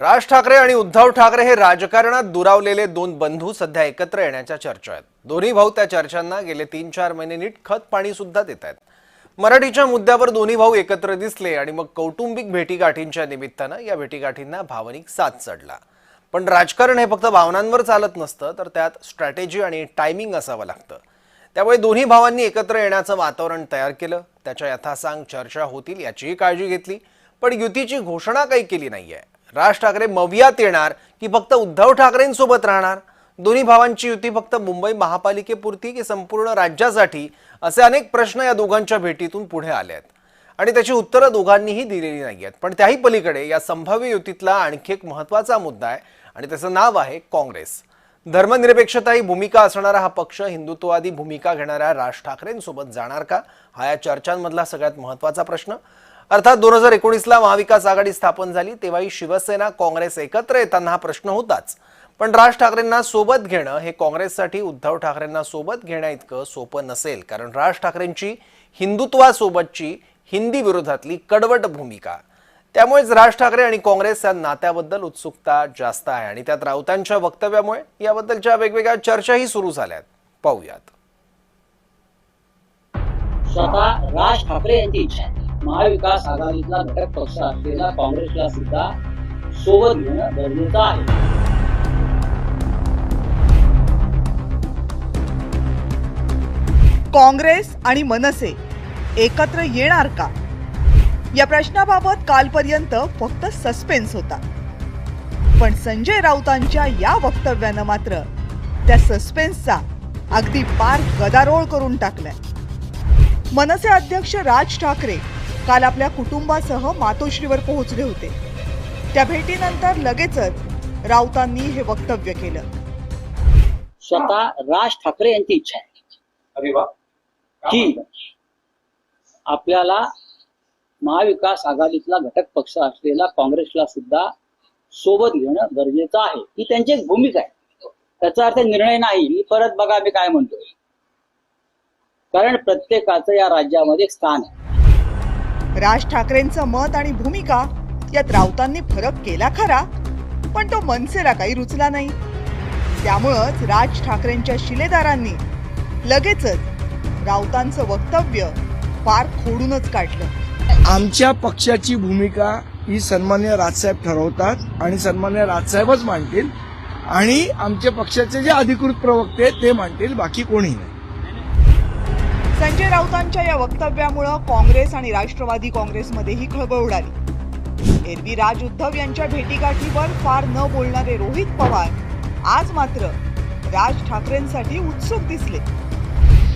राज ठाकरे आणि उद्धव ठाकरे हे राजकारणात दुरावलेले दोन बंधू सध्या एकत्र येण्याच्या चर्चा आहेत। दोन्ही भाऊ त्या चर्चांना गेले 3-4 महिने नीट खत पाणी सुद्धा देत आहेत। मराठीच्या मुद्द्यावर दोन्ही भाऊ एकत्र दिसले आणि मग कौटुंबिक भेटीगाठींच्या निमित्ताने या भेटीगाठींना भावनिक साथ चढला। पण राजकारण हे फक्त भावनांवर चालत नसतं, तर त्यात स्ट्रॅटेजी आणि टायमिंग असावं लागतं। त्यामुळे दोन्ही भावांनी एकत्र येण्याचं वातावरण तयार केलं। त्याच्या यथासांग चर्चा होतील याचीही काळजी घेतली, पण युतीची घोषणा काही केली नाहीये। राज ठाकरे मवियात येणार की फक्त उद्धव ठाकरेंसोबत राहणार? दोन्ही भावांची युती फक्त मुंबई महापालिकेपुरती की संपूर्ण राज्यासाठी, असे अनेक प्रश्न या दोघांच्या भेटीतून पुढे आले आहेत आणि त्याची उत्तरं दोघांनीही दिलेली नाहीयेत। पण त्याही पलीकडे या संभाव्य युतीतला आणखी एक महत्त्वाचा मुद्दा आहे आणि त्याचं नाव आहे काँग्रेस। धर्मनिरपेक्षता ही भूमिका असणारा हा पक्ष हिंदुत्ववादी भूमिका घेणाऱ्या राज ठाकरेंसोबत जाणार का, हा या चर्चांमधला सगळ्यात महत्त्वाचा प्रश्न। अर्थात 2019ला महाविकास आघाडी स्थापन झाली तेव्हाही शिवसेना काँग्रेस एकत्र येताना हा प्रश्न होताच, पण राज ठाकरेंना सोबत घेणं हे काँग्रेससाठी उद्धव ठाकरेंना सोबत घेण्याइतकं सोपं नसेल, कारण राज ठाकरेंची हिंदुत्वासोबतची हिंदी विरोधातली कडवट भूमिका। त्यामुळेच राज ठाकरे आणि काँग्रेस या नात्याबद्दल उत्सुकता जास्त आहे आणि त्यात राऊतांच्या वक्तव्यामुळे याबद्दलच्या वेगवेगळ्या चर्चाही सुरू झाल्यात। पाहूयात। स्वतः राज ठाकरे यांची इच्छा आहे महाविकास आघाडीतला घटक पक्ष असलेला काँग्रेसला सुद्धा सोबत घेणं गरजेचं आहे। काँग्रेस आणि मनसे एकत्र येणार का, या प्रश्नाबाबत कालपर्यंत फक्त सस्पेन्स होता, पण संजय राऊतांच्या या वक्तव्यानं मात्र त्या सस्पेन्सचा अगदी पार गदारोळ करून टाकलाय। मनसे अध्यक्ष राज ठाकरे काल आपल्या कुटुंबासह मातोश्रीवर पोहोचले होते। त्या भेटीनंतर लगेचच राऊतांनी हे वक्तव्य केलं। स्वतः राज ठाकरे यांची इच्छा आहे की आपल्याला महाविकास आघाडीतला घटक पक्ष असलेला काँग्रेसला सुद्धा सोबत घेणं गरजेचं आहे, ही त्यांची एक भूमिका आहे। त्याचा अर्थ निर्णय नाही, मी परत बघा मी काय म्हणतोय, कारण प्रत्येकाचं या राज्यामध्ये एक स्थान आहे। राज ठाकरेंचं मत आणि भूमिका यात राऊतांनी फरक केला खरा, पण तो मनसेला काही रुचला नाही। त्यामुळंच राज ठाकरेंच्या शिलेदारांनी लगेचच राऊतांचं वक्तव्य फार खोडूनच काढलं। आमच्या पक्षाची भूमिका ही सन्माननीय राजसाहेब ठरवतात आणि सन्माननीय राजसाहेबच मांडतील आणि आमच्या पक्षाचे जे अधिकृत प्रवक्ते ते मांडतील, बाकी कोणी नाही। संजय राऊतांच्या या वक्तव्यामुळे काँग्रेस आणि राष्ट्रवादी काँग्रेसमध्येही खळबळ उडाली। एरवी राज उद्धव यांच्या भेटीगाठीवर फार न बोलणारे रोहित पवार आज मात्र राज ठाकरेंसाठी उत्सुक दिसले।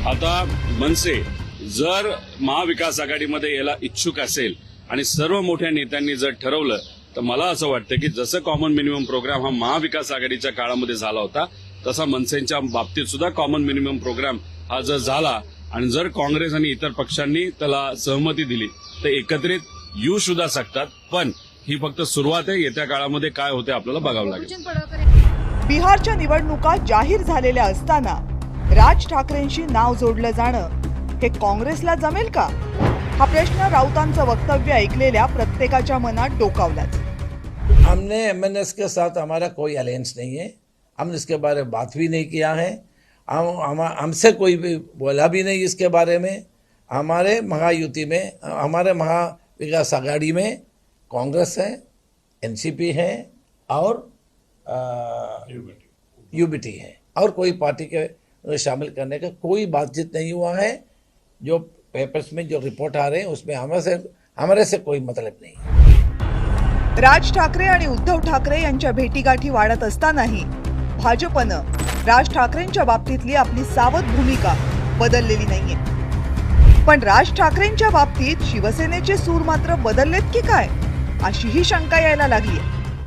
आता मनसे जर महाविकास आघाडीमध्ये यायला इच्छुक असेल आणि सर्व मोठ्या नेत्यांनी जर ठरवलं, तर मला असं वाटतं की जसं कॉमन मिनिमम प्रोग्राम हा महाविकास आघाडीच्या काळामध्ये झाला होता, तसा मनसेच्या बाबतीत सुद्धा कॉमन मिनिमम प्रोग्राम हा जर झाला आणि जर काँग्रेस आणि इतर पक्षांनी त्याला सहमती दिली तर एकत्रित येऊ सुद्धा शकतात। पण ही फक्त सुरुवात आहे, येत्या काळामध्ये काय होते आपल्याला बघावं लागेल। बिहारच्या निवडणुका जाहीर झालेल्या असताना राज ठाकरेंशी नाव जोडलं जाणं हे काँग्रेसला जमेल का, हा प्रश्न राऊतांचं वक्तव्य ऐकलेल्या प्रत्येकाच्या मनात डोकावलाच। हमने एमएनएस के साथ हमारा कोई अलायंस नहीं है, हमने इसके बारे में बात भी नहीं किया है, हमसे कोई भी बोला भी नहीं इसके बारे में। हमारे महायुति में, हमारे महाविकास आघाड़ी में कांग्रेस है, एनसीपी है और यूबीटी है, और कोई पार्टी के शामिल करने का कोई बातचीत नहीं हुआ है। जो पेपर्स में जो रिपोर्ट आ रहे हैं उसमें हमारे से कोई मतलब नहीं। राज ठाकरे आणि उद्धव ठाकरे यांच्या भेटीगाठी वाढत असतानाही भाजपनं राज ठाकरेंच्या बाबतीतली आपली सावध भूमिका बदललेली नाहीये। पण राज ठाकरेंच्या बाबतीत शिवसेनेचे सूर मात्र बदललेत की काय, अशीही शंका यायला लागली।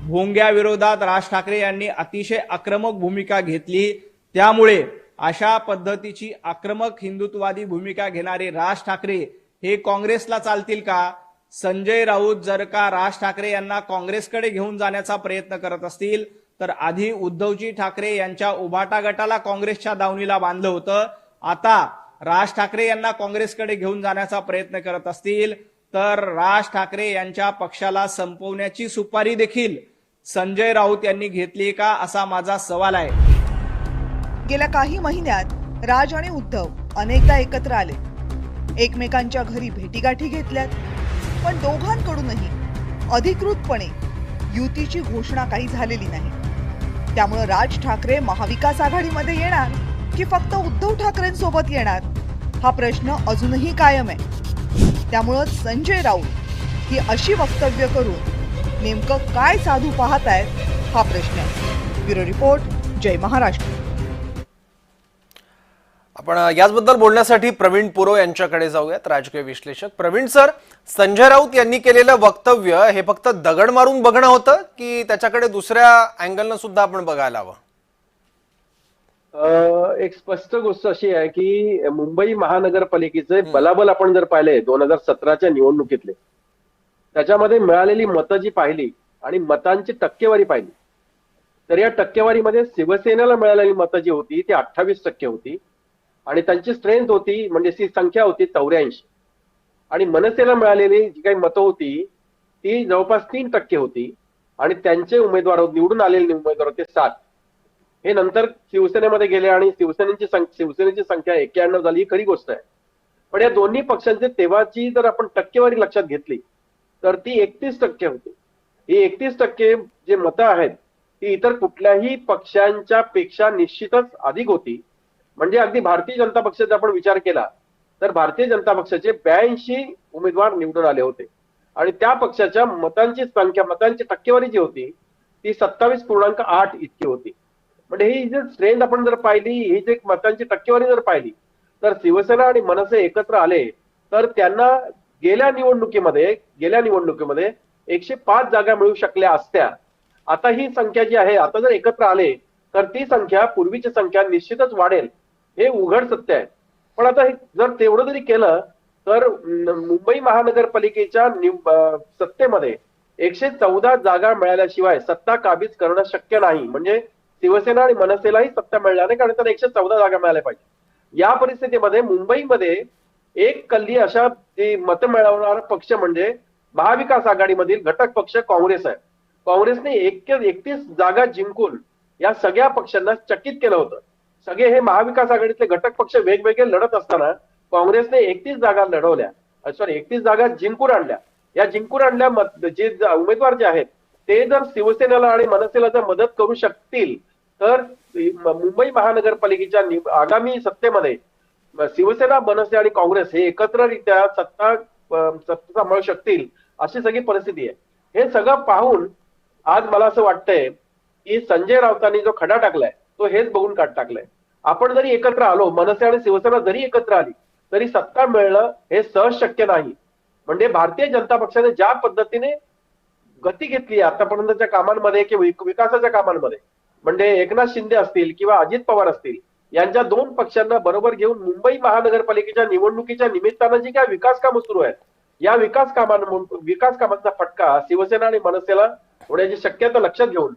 भोंग्या विरोधात राज ठाकरे यांनी अतिशय आक्रमक भूमिका घेतली, त्यामुळे अशा पद्धतीची आक्रमक हिंदुत्ववादी भूमिका घेणारे राज ठाकरे हे काँग्रेसला चालतील का? संजय राऊत जर का राज ठाकरे यांना काँग्रेसकडे घेऊन जाण्याचा प्रयत्न करत असतील, तर आधी उद्धवजी ठाकरे यांच्या उभाटा गटाला काँग्रेसच्या दावणीला बांधलं होतं, आता राज ठाकरे यांना काँग्रेसकडे घेऊन जाण्याचा प्रयत्न करत असतील, तर राज ठाकरे यांच्या पक्षाला संपवण्याची सुपारी देखील संजय राऊत यांनी घेतली का असा माझा सवाल आहे. गेल्या काही महिन्यात राज आणि उद्धव अनेकदा एकत्र आले, एकमेकांच्या घरी भेटीगाठी घेतल्यात, पण दोघांकडूनही अधिकृतपणे युतीची घोषणा काही झालेली नाही. त्यामुळे राज ठाकरे महाविकास आघाडीमध्ये येणार की फक्त उद्धव ठाकरेंसोबत येणार हा प्रश्न अजूनही कायम आहे. त्यामुळं संजय राऊत ही अशी वक्तव्य करून नेमकं काय साधू पाहतायत हा प्रश्न आहे. ब्युरो रिपोर्ट, जय महाराष्ट्र. आपण याचबद्दल बोलण्यासाठी प्रवीण पुरो यांच्याकडे जाऊयात, राजकीय विश्लेषक. प्रवीण सर, संजय राऊत यांनी केलेलं वक्तव्य हे फक्त दगड मारून बघणं होतं की त्याच्याकडे दुसऱ्या अँगलनं सुद्धा आपण बघायला हवं? एक स्पष्ट गोष्ट अशी आहे की मुंबई महानगरपालिकेचे बलाबल आपण जर पाहिले 2017च्या निवडणुकीतले, त्याच्यामध्ये मिळालेली मतं जी पाहिली आणि मतांची टक्केवारी पाहिली, तर या टक्केवारीमध्ये शिवसेनेला मिळालेली मतं जी होती ती 28% होती आणि त्यांची स्ट्रेंथ होती म्हणजे ती संख्या होती 84, आणि मनसेला मिळालेली जी काही मतं होती ती जवळपास 3% होती आणि त्यांचे उमेदवार निवडून आलेले उमेदवार होते 7. हे नंतर शिवसेनेमध्ये गेले आणि शिवसेनेची संख्या 91 झाली, ही खरी गोष्ट आहे. पण या दोन्ही पक्षांची तेव्हाची जर आपण टक्केवारी लक्षात घेतली तर ती 31% होती. ही 31% जे मतं आहेत ती इतर कुठल्याही पक्षांच्या पेक्षा निश्चितच अधिक होती. म्हणजे अगदी भारतीय जनता पक्षाचा आपण विचार केला तर भारतीय जनता पक्षाचे 82 उमेदवार निवडून आले होते आणि त्या पक्षाच्या मतांची टक्केवारी जी होती ती 27.8 इतकी होती. म्हणजे ही जी स्ट्रेंथ आपण जर पाहिली, ही जी मतांची टक्केवारी जर पाहिली, तर शिवसेना आणि मनसे एकत्र आले तर त्यांना गेल्या निवडणुकीमध्ये 105 जागा मिळू शकल्या असत्या. आता ही संख्या जी आहे, आता जर एकत्र आले तर ती संख्या, पूर्वीची संख्या निश्चितच वाढेल, हे उघड सत्य आहे. पण आता जर तेवढं जरी केलं तर मुंबई महानगरपालिकेच्या सत्तेमध्ये 114 जागा मिळाल्याशिवाय सत्ता काबीज करणं शक्य नाही. म्हणजे शिवसेना आणि मनसेलाही सत्ता मिळणार नाही, कारण त्यांना 114 जागा मिळाल्या पाहिजे. या परिस्थितीमध्ये मुंबईमध्ये एक कल्ली अशा मतं मिळवणारा पक्ष म्हणजे महाविकास आघाडीमधील घटक पक्ष काँग्रेस आहे. काँग्रेसने 31 जागा जिंकून या सगळ्या पक्षांना चकित केलं होतं. सगळे हे महाविकास आघाडीतले घटक पक्ष वेगवेगळे लढत असताना काँग्रेसने 31 जागा लढवल्या, 31 जागा जिंकून आणल्या. या जिंकून आणल्या जे उमेदवार जे आहेत ते जर शिवसेनेला आणि मनसेला जर मदत करू शकतील तर मुंबई महानगरपालिकेच्या आगामी सत्तेमध्ये शिवसेना, मनसे आणि काँग्रेस हे एकत्ररित्या सत्ता सांभाळू शकतील, अशी सगळी परिस्थिती आहे. हे सगळं पाहून आज मला असं वाटतंय की संजय राऊतांनी जो खडा टाकलाय तो हेच बघून काढ टाकलाय. आपण जरी एकत्र आलो, मनसे आणि शिवसेना जरी एकत्र आली तरी सत्ता मिळणं हे सहज शक्य नाही. म्हणजे भारतीय जनता पक्षाने ज्या पद्धतीने गती घेतली आतापर्यंतच्या कामांमध्ये किंवा विकासाच्या कामांमध्ये, म्हणजे एकनाथ शिंदे असतील किंवा अजित पवार असतील, यांच्या 2 पक्षांना बरोबर घेऊन मुंबई महानगरपालिकेच्या निवडणुकीच्या निमित्तानं जी काय विकास कामं सुरू आहेत, या विकास कामांचा फटका शिवसेना आणि मनसेला होण्याची शक्यता लक्षात घेऊन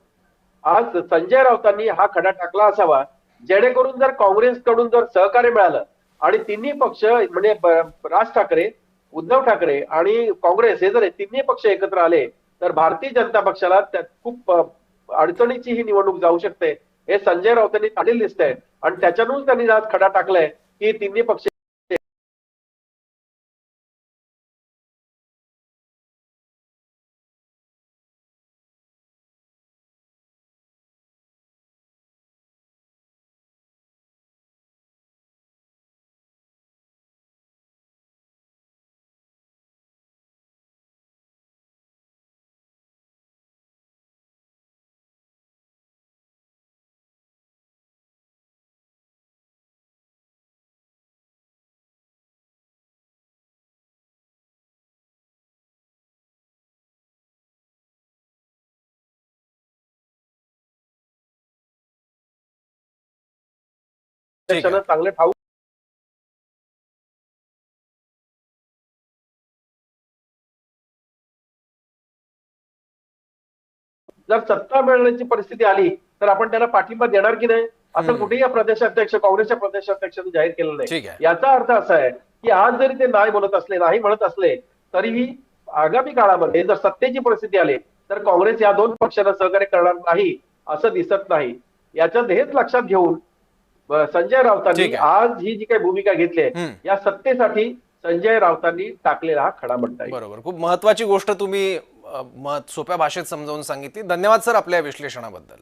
आज संजय राऊतांनी हा खडा टाकला असावा, जेणेकरून जर काँग्रेसकडून जर सहकार्य मिळालं आणि तिन्ही पक्ष म्हणजे राज ठाकरे, उद्धव ठाकरे आणि काँग्रेस हे जर तिन्ही पक्ष एकत्र आले तर भारतीय जनता पक्षाला त्यात खूप अडचणीची ही निवडणूक जाऊ शकते. हे संजय राऊतांनी ताडील दिसतंय आणि त्याच्यातून त्यांनी आज खडा टाकलाय की तिन्ही पक्ष चांगलं ठाऊक जर सत्ता मिळण्याची परिस्थिती आली तर आपण त्याला पाठिंबा देणार की नाही, असं कुठेही प्रदेशाध्यक्ष काँग्रेसच्या प्रदेशाध्यक्षांनी जाहीर केलं नाही. याचा अर्थ असा आहे की आज जरी ते नाही म्हणत असले तरीही आगामी काळामध्ये जर सत्तेची परिस्थिती आली तर काँग्रेस या दोन पक्षांना सहकार्य करणार नाही असं दिसत नाही. याच्यात हेच लक्षात घेऊन संजय राऊतांनी ठीक आहे. आज ही जी काही भूमिका घेतली आहे या सत्तेसाठी संजय राऊतांनी टाकलेला हा खडा म्हणता येईल. बरोबर. खूप महत्वाची गोष्ट तुम्ही सोप्या भाषेत समजावून सांगितली. धन्यवाद सर आपल्या विश्लेषणाबद्दल.